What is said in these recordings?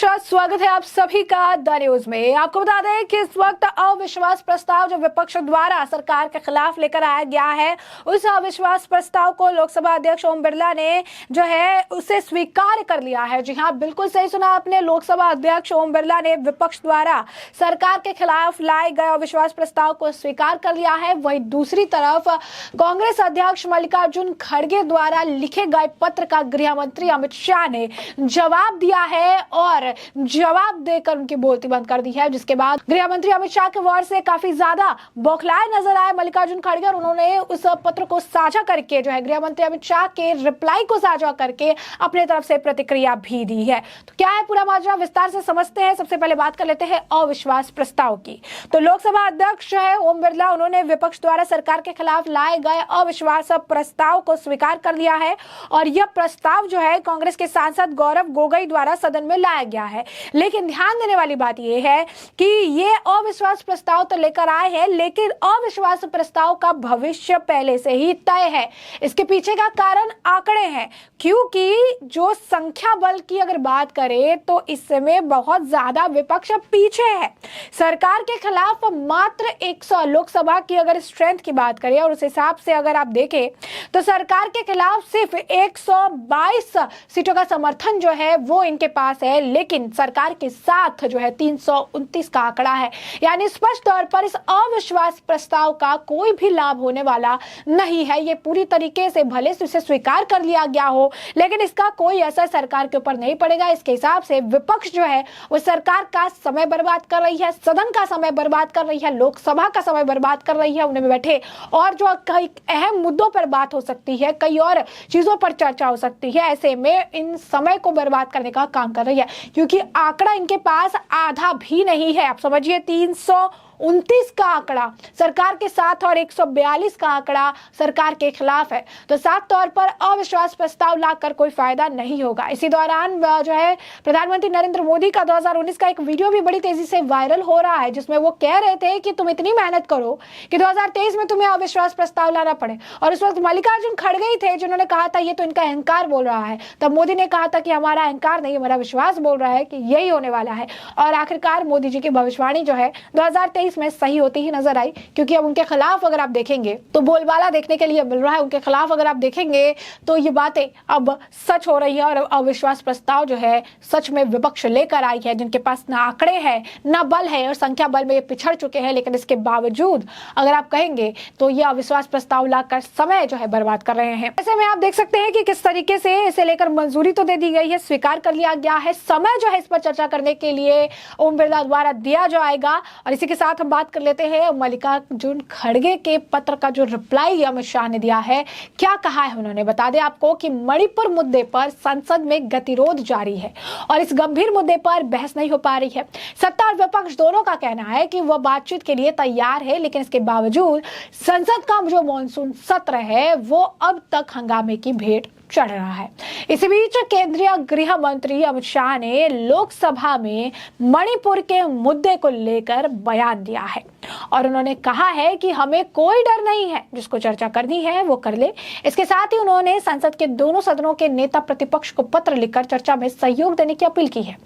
नमस्कार, स्वागत है आप सभी का द न्यूज में। आपको बता दें कि इस वक्त अविश्वास प्रस्ताव जो विपक्ष द्वारा सरकार के खिलाफ लेकर आया गया है, उस अविश्वास प्रस्ताव को लोकसभा अध्यक्ष ओम बिरला ने जो है उसे स्वीकार कर लिया है। जी हाँ, बिल्कुल सही सुना आपने। लोकसभा अध्यक्ष ओम बिरला ने विपक्ष द्वारा सरकार के खिलाफ लाए गए अविश्वास प्रस्ताव को स्वीकार कर लिया है। वहीं दूसरी तरफ कांग्रेस अध्यक्ष मल्लिकार्जुन खड़गे द्वारा लिखे गए पत्र का गृह मंत्री अमित शाह ने जवाब दिया है और जवाब देकर उनकी बोलती बंद कर दी है, जिसके बाद गृह मंत्री अमित शाह के वर्ड से काफी ज्यादा बौखलाए नजर आए मल्लिकार्जुन खड़गे और उन्होंने उस पत्र को साझा करके जो है गृह मंत्री अमित शाह के रिप्लाई को साझा करके अपने तरफ से प्रतिक्रिया भी दी है। तो क्या है पूरा माजरा, विस्तार से समझते हैं। सबसे पहले बात कर लेते हैं अविश्वास प्रस्ताव की। तो लोकसभा अध्यक्ष जो है ओम बिरला, उन्होंने विपक्ष द्वारा सरकार के खिलाफ लाए गए अविश्वास प्रस्ताव को स्वीकार कर लिया है और यह प्रस्ताव जो है कांग्रेस के सांसद गौरव गोगोई द्वारा सदन में लाया गया है। लेकिन ध्यान देने वाली बात यह है कि ये अविश्वास प्रस्ताव तो लेकर आए हैं, लेकिन अविश्वास प्रस्ताव का भविष्य पहले से ही तय है। इसके पीछे का कारण आंकड़े हैं, क्योंकि जो संख्या बल की अगर बात करें तो इस समय बहुत ज्यादा विपक्ष पीछे है। सरकार के खिलाफ मात्र 100 लोकसभा की अगर स्ट्रेंथ की बात करें और उस हिसाब से अगर आप देखें तो सरकार के खिलाफ सिर्फ 122 सीटों का समर्थन जो है वो इनके पास है, लेकिन सरकार के साथ जो है 329 का आंकड़ा है। यानी स्पष्ट तौर पर इस अविश्वास प्रस्ताव का कोई भी लाभ होने वाला नहीं है। ये पूरी तरीके से भले से इसे स्वीकार कर लिया गया हो, लेकिन इसका कोई असर सरकार के ऊपर नहीं पड़ेगा। इसके हिसाब से विपक्ष जो है वो सरकार का समय बर्बाद कर रही है, सदन का समय बर्बाद कर रही है, लोकसभा का समय बर्बाद कर रही है उन्हें बैठे, और जो कई अहम मुद्दों पर बात हो सकती है, कई और चीजों पर चर्चा हो सकती है, ऐसे में इन समय को बर्बाद करने का काम कर रही है। क्योंकि आंकड़ा इनके पास आधा भी नहीं है। आप समझिए 329 का आंकड़ा सरकार के साथ और 142 का आंकड़ा सरकार के खिलाफ है। तो साफ तौर पर अविश्वास प्रस्ताव लाकर कोई फायदा नहीं होगा। इसी दौरान जो है प्रधानमंत्री नरेंद्र मोदी का 2019 का एक वीडियो भी बड़ी तेजी से वायरल हो रहा है, जिसमें वो कह रहे थे कि तुम इतनी मेहनत करो कि 2023 में तुम्हें अविश्वास प्रस्ताव लाना पड़े। और उस वक्त मल्लिकार्जुन खड़गे ही थे जिन्होंने कहा था ये तो इनका अहंकार बोल रहा है। तब मोदी ने कहा था कि हमारा अहंकार नहीं, हमारा विश्वास बोल रहा है कि यही होने वाला है। और आखिरकार मोदी जी की भविष्यवाणी जो है 2023 में सही होती ही नजर आई, क्योंकि अब उनके खिलाफ अगर आप देखेंगे तो बोलबाला देखने के लिए मिल रहा है। उनके खिलाफ अगर आप देखेंगे तो ये बातें अब सच हो रही है और अविश्वास प्रस्ताव जो है सच में विपक्ष लेकर आई है, जिनके पास ना आंकड़े हैं ना बल है और संख्या बल में ये पिछड़ चुके हैं। लेकिन इसके बावजूद अगर आप कहेंगे तो ये अविश्वास प्रस्ताव लाकर समय जो है बर्बाद कर रहे हैं। ऐसे में आप देख सकते हैं कि किस तरीके से इसे लेकर मंजूरी तो दे दी गई है, स्वीकार कर लिया गया है। समय जो है इस पर चर्चा करने के लिए ओम बिरला द्वारा दिया जाएगा। और इसी के साथ हम बात कर लेते हैं मल्लिकार्जुन खड़गे के पत्र का जो रिप्लाई अमित शाह ने दिया है। क्या कहा है उन्होंने, बता दें आपको कि मणिपुर मुद्दे पर संसद में गतिरोध जारी है और इस गंभीर मुद्दे पर बहस नहीं हो पा रही है। सत्ता और विपक्ष दोनों का कहना है कि वह बातचीत के लिए तैयार है, लेकिन इसके बावजूद संसद का जो मॉनसून सत्र है वो अब तक हंगामे की भेंट चढ़ रहा है। इसी बीच केंद्रीय गृह मंत्री अमित शाह ने लोकसभा में मणिपुर के मुद्दे को लेकर बयान दिया है और उन्होंने कहा है कि हमें कोई डर नहीं है, जिसको चर्चा करनी है वो कर ले। इसके साथ ही उन्होंने संसद के दोनों सदनों के नेता प्रतिपक्ष को पत्र लिखकर चर्चा में सहयोग देने की अपील की है।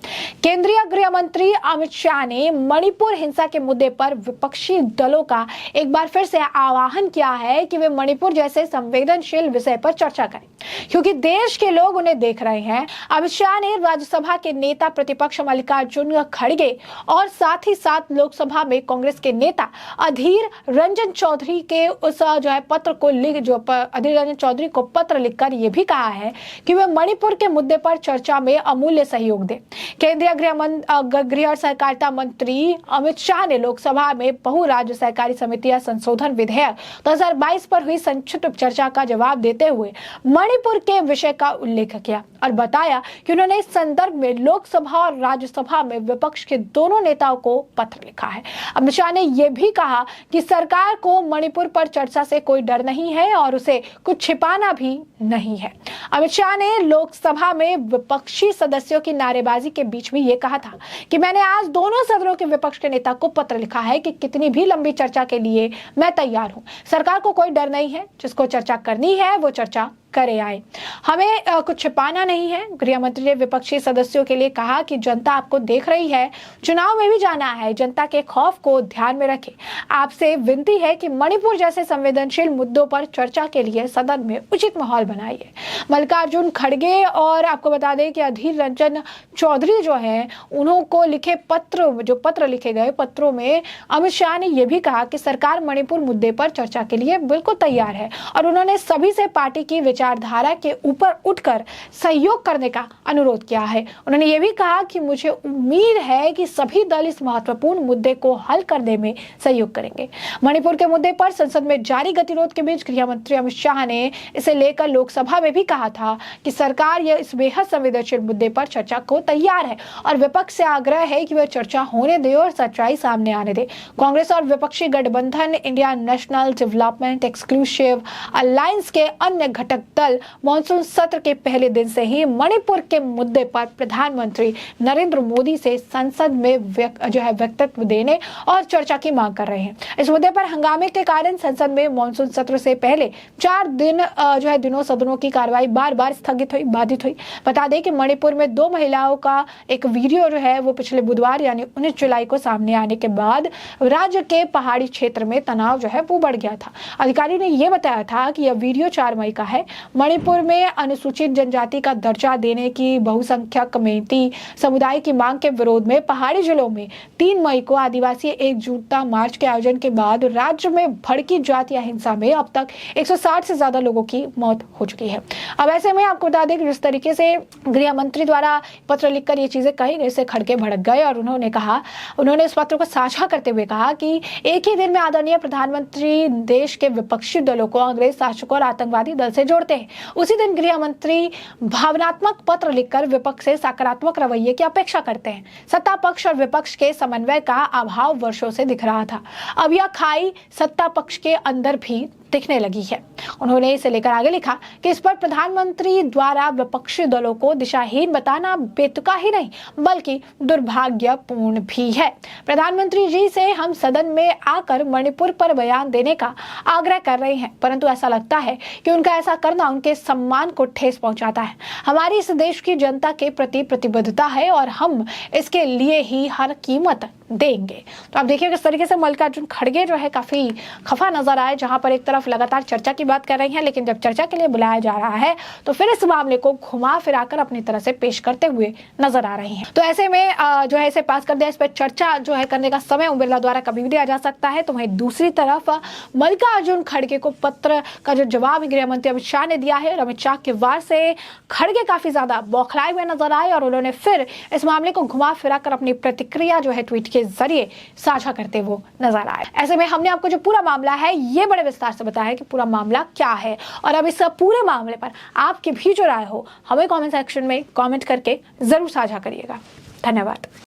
केंद्रीय गृह मंत्री अमित शाह ने मणिपुर हिंसा के मुद्दे पर विपक्षी दलों का एक बार फिर से आह्वान किया है कि वे मणिपुर जैसे संवेदनशील विषय पर चर्चा करें, क्योंकि देश के लोग उन्हें देख रहे हैं। अमित शाह ने राज्यसभा के नेता प्रतिपक्ष मल्लिकार्जुन खड़गे और साथ ही साथ लोकसभा में कांग्रेस के नेता अधीर रंजन चौधरी के उस जो है पत्र को अधीर रंजन चौधरी को पत्र लिखकर यह भी कहा है कि वे मणिपुर के मुद्दे पर चर्चा में अमूल्य सहयोग दें। केंद्रीय गृह और सहकारिता मंत्री अमित शाह ने लोकसभा में बहु राज्य सहकारी समितियां संशोधन विधेयक 2022 पर हुई संक्षिप्त चर्चा का जवाब देते हुए मणिपुर के विषय का उल्लेख किया और बताया कि उन्होंने इस संदर्भ में लोकसभा और राज्यसभा में विपक्ष के दोनों नेताओं को पत्र लिखा है। अमित शाह ने यह भी कहा कि सरकार को मणिपुर पर चर्चा से कोई डर नहीं है और उसे कुछ छिपाना भी नहीं है। अमित शाह ने लोकसभा में विपक्षी सदस्यों की नारेबाजी के बीच में यह कहा था कि मैंने आज दोनों सदनों के विपक्ष के नेता को पत्र लिखा है कि कितनी भी लंबी चर्चा के लिए मैं तैयार हूं। सरकार को कोई डर नहीं है, जिसको चर्चा करनी है वो चर्चा करे आए। हमें कुछ छिपाना नहीं है। गृह मंत्री ने विपक्षी सदस्यों के लिए कहा कि जनता आपको देख रही है, चुनाव में भी जाना है, जनता के खौफ को ध्यान में रखें। आपसे विनती है कि मणिपुर जैसे संवेदनशील मुद्दों पर चर्चा के लिए सदन में उचित माहौल बनाइए। मल्लिकार्जुन खड़गे और आपको बता दें कि अधीर रंजन चौधरी जो है, उनको लिखे पत्र लिखे गए पत्रों में अमित शाह ने यह भी कहा कि सरकार मणिपुर मुद्दे पर चर्चा के लिए बिल्कुल तैयार है और उन्होंने सभी से पार्टी की विचारधारा के ऊपर उठकर सहयोग करने का अनुरोध किया है। उन्होंने ये भी कहा कि मुझे उम्मीद है कि सभी दल इस महत्वपूर्ण मुद्दे को हल करने में सहयोग करेंगे। मणिपुर के मुद्दे पर संसद में जारी गतिरोध के बीच गृह मंत्री अमित शाह ने इसे लेकर लोकसभा में भी कहा था कि सरकार यह इस बेहद संवेदनशील मुद्दे पर चर्चा को तैयार है और विपक्ष से आग्रह है कि वह चर्चा होने दे और सच्चाई सामने आने दे। कांग्रेस और विपक्षी गठबंधन India national development exclusive alliance के अन्य घटक दल मॉनसून सत्र के पहले दिन से ही मणिपुर के मुद्दे पर प्रधानमंत्री नरेंद्र मोदी से संसद में वक्तव्य देने और चर्चा की मांग कर रहे हैं। इस मुद्दे पर हंगामे के कारण संसद में मॉनसून सत्र से पहले 4 दिनों सदनों की कार्रवाई बार-बार बाधित हुई। बता दें कि मणिपुर में 2 महिलाओं का एक वीडियो जो है वो पिछले बुधवार यानी 19 जुलाई को सामने आने के बाद राज्य के पहाड़ी क्षेत्र में तनाव जो है वो बढ़ गया था। अधिकारी ने यह बताया था कि यह वीडियो 4 मई का है। मणिपुर में अनुसूचित जनजाति का दर्जा देने की बहुसंख्यक मेहती समुदाय की मांग के विरोध में पहाड़ी जिलों में 3 मई को आदिवासी एकजुटता मार्च के आयोजन के बाद राज्य में भड़की जातीय हिंसा में अब तक 160 से ज्यादा लोगों की मौत हो चुकी है। अब ऐसे में आपको बता दें कि जिस तरीके से गृह मंत्री द्वारा पत्र लिखकर ये चीजें कही गई, इससे खड़गे भड़क गए और उन्होंने इस पत्र को साझा करते हुए कहा कि एक ही दिन में आदरणीय प्रधानमंत्री देश के विपक्षी दलों को अंग्रेज शासकों और आतंकवादी दल से जोड़ते हैं। उसी दिन गृह मंत्री भावनात्मक पत्र लिखकर विपक्ष से सकारात्मक रवैये की अपेक्षा करते हैं। सत्ता पक्ष और विपक्ष के समन्वय का अभाव वर्षों से दिख रहा था। अब यह खाई सत्ता पक्ष के अंदर भी दिखने लगी है। उन्होंने इसे लेकर आगे लिखा कि इस पर प्रधानमंत्री द्वारा विपक्षी दलों को दिशाहीन बताना बेतुका ही नहीं बल्कि दुर्भाग्यपूर्ण भी है। प्रधानमंत्री जी से हम सदन में आकर मणिपुर पर बयान देने का आग्रह कर रहे हैं, परंतु ऐसा लगता है कि उनका ऐसा करना उनके सम्मान को ठेस पहुंचाता है। हमारी इस देश की जनता के प्रति प्रतिबद्धता है और हम इसके लिए ही हर कीमत देंगे। तो आप देखिए किस तरीके से मल्लिकार्जुन खड़गे जो है काफी खफा नजर आए, जहां पर एक तरफ लगातार चर्चा की बात कर रही हैं, लेकिन जब चर्चा के लिए बुलाया जा रहा है तो फिर इस मामले को घुमा फिराकर अपनी तरह से पेश करते हुए नजर आ रही हैं। तो ऐसे में जो है इसे पास कर दिया, इस पर चर्चा जो है करने का समय ओम बिरला द्वारा कभी भी दिया जा सकता है। तो वहीं दूसरी तरफ मल्लिकार्जुन खड़गे को पत्र का जो जवाब गृह मंत्री अमित शाह ने दिया है, अमित शाह के वार से खड़गे काफी ज्यादा बौखलाए हुए नजर आए और उन्होंने फिर इस मामले को घुमा फिराकर अपनी प्रतिक्रिया जो है ट्वीट के जरिए साझा करते वो नजर आए। ऐसे में हमने आपको जो पूरा मामला है ये बड़े विस्तार से बताया कि पूरा मामला क्या है और अब इस पूरे मामले पर आपकी भी जो राय हो हमें कमेंट सेक्शन में कमेंट करके जरूर साझा करिएगा। धन्यवाद।